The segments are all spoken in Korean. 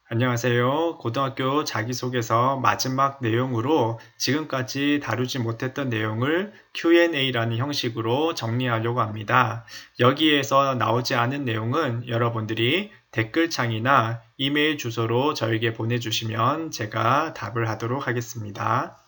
안녕하세요. 고등학교 자기소개서 마지막 내용으로 지금까지 다루지 못했던 내용을 Q&A라는 형식으로 정리하려고 합니다. 여기에서 나오지 않은 내용은 여러분들이 댓글창이나 이메일 주소로 저에게 보내주시면 제가 답을 하도록 하겠습니다.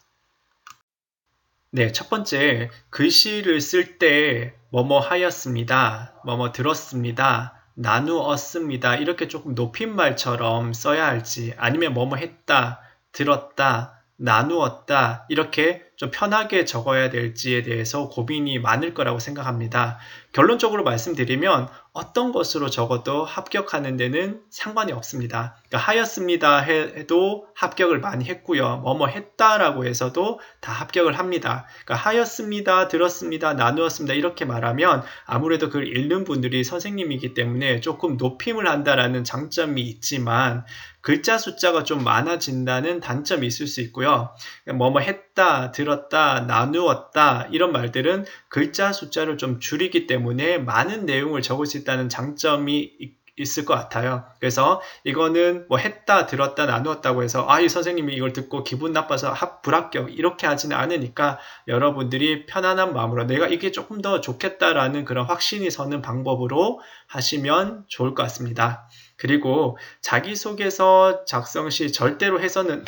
네, 첫 번째, 글씨를 쓸 때 뭐뭐 하였습니다, 뭐뭐 들었습니다, 나누었습니다. 이렇게 조금 높임말처럼 써야 할지, 아니면 뭐뭐 했다, 들었다, 나누었다, 이렇게 좀 편하게 적어야 될지에 대해서 고민이 많을 거라고 생각합니다. 결론적으로 말씀드리면 어떤 것으로 적어도 합격하는 데는 상관이 없습니다. 그러니까 하였습니다 해도 합격을 많이 했고요. 뭐뭐 했다라고 해서도 다 합격을 합니다. 그러니까 하였습니다, 들었습니다, 나누었습니다 이렇게 말하면 아무래도 그걸 읽는 분들이 선생님이기 때문에 조금 높임을 한다라는 장점이 있지만 글자 숫자가 좀 많아진다는 단점이 있을 수 있고요. 뭐뭐 했다, 들었다, 나누었다 이런 말들은 글자 숫자를 좀 줄이기 때문에 많은 내용을 적을 수 있다는 장점이 있을 것 같아요. 그래서 이거는 뭐 했다, 들었다, 나누었다고 해서 이 선생님이 이걸 듣고 기분 나빠서 불합격 이렇게 하지는 않으니까 여러분들이 편안한 마음으로 내가 이게 조금 더 좋겠다라는 그런 확신이 서는 방법으로 하시면 좋을 것 같습니다. 그리고 자기소개서 작성 시 절대로 해서는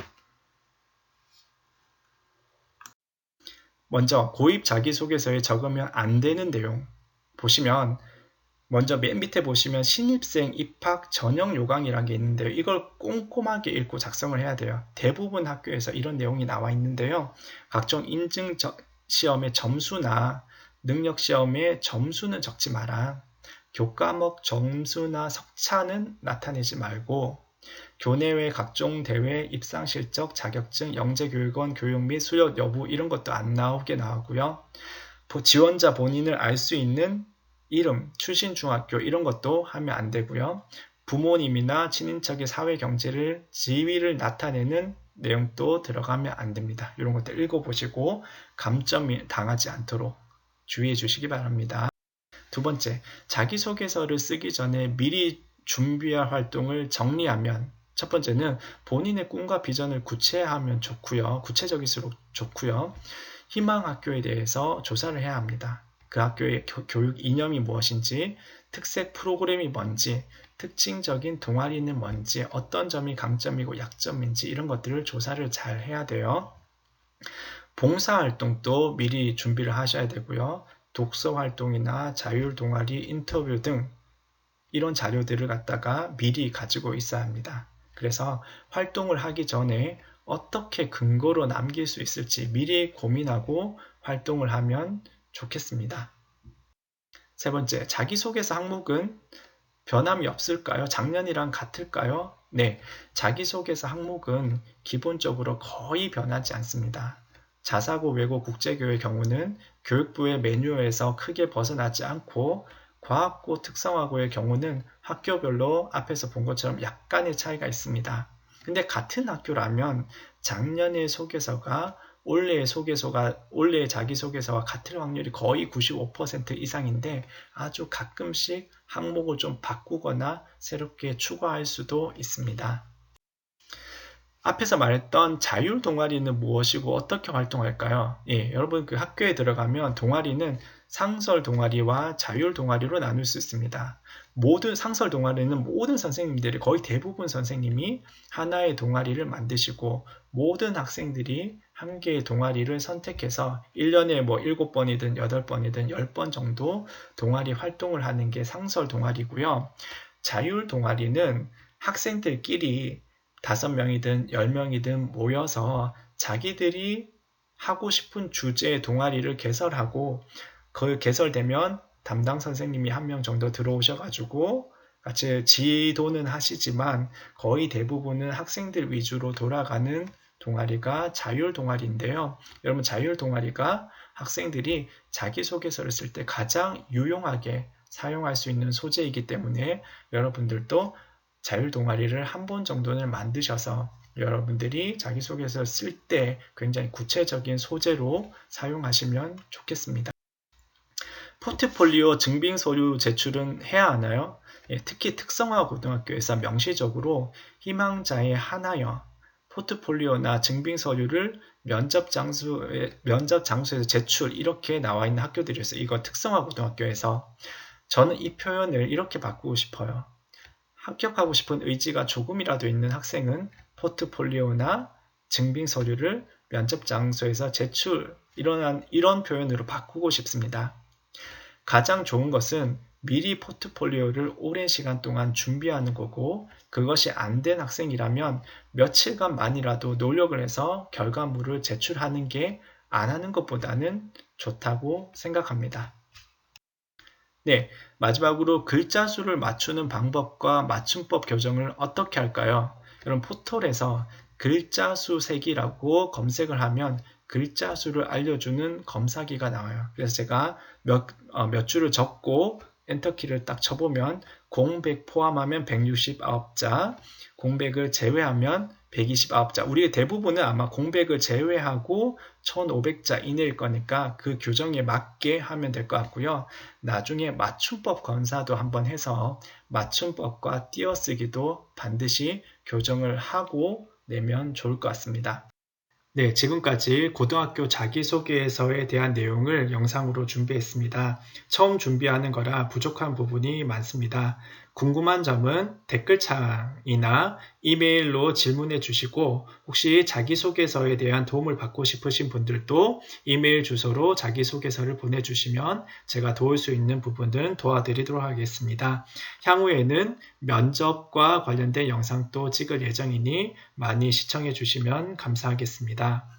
먼저 고입 자기소개서에 적으면 안 되는 내용 보시면 먼저 맨 밑에 보시면 신입생 입학 전형 요강이라는 게 있는데요. 이걸 꼼꼼하게 읽고 작성을 해야 돼요. 대부분 학교에서 이런 내용이 나와 있는데요. 각종 인증 시험의 점수나 능력 시험의 점수는 적지 마라. 교과목 점수나 석차는 나타내지 말고 교내외 각종 대회 입상 실적, 자격증, 영재교육원 교육 및 수료 여부 이런 것도 안 나오게 나오고요. 지원자 본인을 알 수 있는 이름, 출신 중학교 이런 것도 하면 안 되고요. 부모님이나 친인척의 사회 경제를 지위를 나타내는 내용도 들어가면 안 됩니다. 이런 것들 읽어보시고 감점이 당하지 않도록 주의해 주시기 바랍니다. 두 번째, 자기소개서를 쓰기 전에 미리 준비할 활동을 정리하면 첫 번째는 본인의 꿈과 비전을 구체화하면 좋고요. 구체적일수록 좋고요. 희망 학교에 대해서 조사를 해야 합니다. 그 학교의 교육 이념이 무엇인지, 특색 프로그램이 뭔지, 특징적인 동아리는 뭔지, 어떤 점이 강점이고 약점인지 이런 것들을 조사를 잘 해야 돼요. 봉사활동도 미리 준비를 하셔야 되고요. 독서활동이나 자율동아리, 인터뷰 등 이런 자료들을 갖다가 미리 가지고 있어야 합니다. 그래서 활동을 하기 전에 어떻게 근거로 남길 수 있을지 미리 고민하고 활동을 하면 좋겠습니다. 세 번째, 자기소개서 항목은 변함이 없을까요? 작년이랑 같을까요? 네, 자기소개서 항목은 기본적으로 거의 변하지 않습니다. 자사고, 외고, 국제교의 경우는 교육부의 매뉴얼에서 크게 벗어나지 않고 과학고, 특성화고의 경우는 학교별로 앞에서 본 것처럼 약간의 차이가 있습니다. 근데 같은 학교라면 작년의 소개서가 올해의 자기소개서와 같을 확률이 거의 95% 이상인데 아주 가끔씩 항목을 좀 바꾸거나 새롭게 추가할 수도 있습니다. 앞에서 말했던 자율 동아리는 무엇이고 어떻게 활동할까요? 여러분 그 학교에 들어가면 동아리는 상설 동아리와 자율 동아리로 나눌 수 있습니다. 모든 상설 동아리는 모든 선생님들이 거의 대부분 선생님이 하나의 동아리를 만드시고 모든 학생들이 한 개의 동아리를 선택해서 1년에 뭐 7번이든 8번이든 10번 정도 동아리 활동을 하는 게 상설 동아리고요. 자율 동아리는 학생들끼리 5명이든 10명이든 모여서 자기들이 하고 싶은 주제의 동아리를 개설하고 그 개설되면 담당 선생님이 한 명 정도 들어오셔가지고 같이 지도는 하시지만 거의 대부분은 학생들 위주로 돌아가는 동아리가 자율 동아리인데요. 여러분 자율 동아리가 학생들이 자기소개서를 쓸 때 가장 유용하게 사용할 수 있는 소재이기 때문에 여러분들도 자율 동아리를 한 번 정도는 만드셔서 여러분들이 자기소개서 쓸 때 굉장히 구체적인 소재로 사용하시면 좋겠습니다. 포트폴리오 증빙 서류 제출은 해야 하나요? 특히 특성화 고등학교에서 명시적으로 희망자의 하나여 포트폴리오나 증빙 서류를 면접 장소에서 제출 이렇게 나와 있는 학교들이 있어요. 이거 특성화 고등학교에서. 저는 이 표현을 이렇게 바꾸고 싶어요. 합격하고 싶은 의지가 조금이라도 있는 학생은 포트폴리오나 증빙 서류를 면접 장소에서 제출 이런 표현으로 바꾸고 싶습니다. 가장 좋은 것은 미리 포트폴리오를 오랜 시간 동안 준비하는 거고, 그것이 안 된 학생이라면 며칠간만이라도 노력을 해서 결과물을 제출하는 게 안 하는 것보다는 좋다고 생각합니다. 네, 마지막으로 글자 수를 맞추는 방법과 맞춤법 교정을 어떻게 할까요? 여러분 포털에서 글자 수 세기라고 검색을 하면 글자 수를 알려주는 검사기가 나와요. 그래서 제가 몇 줄을 적고 엔터키를 딱 쳐보면 공백 포함하면 169자, 공백을 제외하면 129자. 우리의 대부분은 아마 공백을 제외하고 1500자 이내일 거니까 그 규정에 맞게 하면 될 것 같고요. 나중에 맞춤법 검사도 한번 해서 맞춤법과 띄어쓰기도 반드시 교정을 하고 내면 좋을 것 같습니다. 네, 지금까지 고등학교 자기소개서에 대한 내용을 영상으로 준비했습니다. 처음 준비하는 거라 부족한 부분이 많습니다. 궁금한 점은 댓글창이나 이메일로 질문해 주시고, 혹시 자기소개서에 대한 도움을 받고 싶으신 분들도 이메일 주소로 자기소개서를 보내주시면 제가 도울 수 있는 부분은 도와드리도록 하겠습니다. 향후에는 면접과 관련된 영상도 찍을 예정이니 많이 시청해 주시면 감사하겠습니다.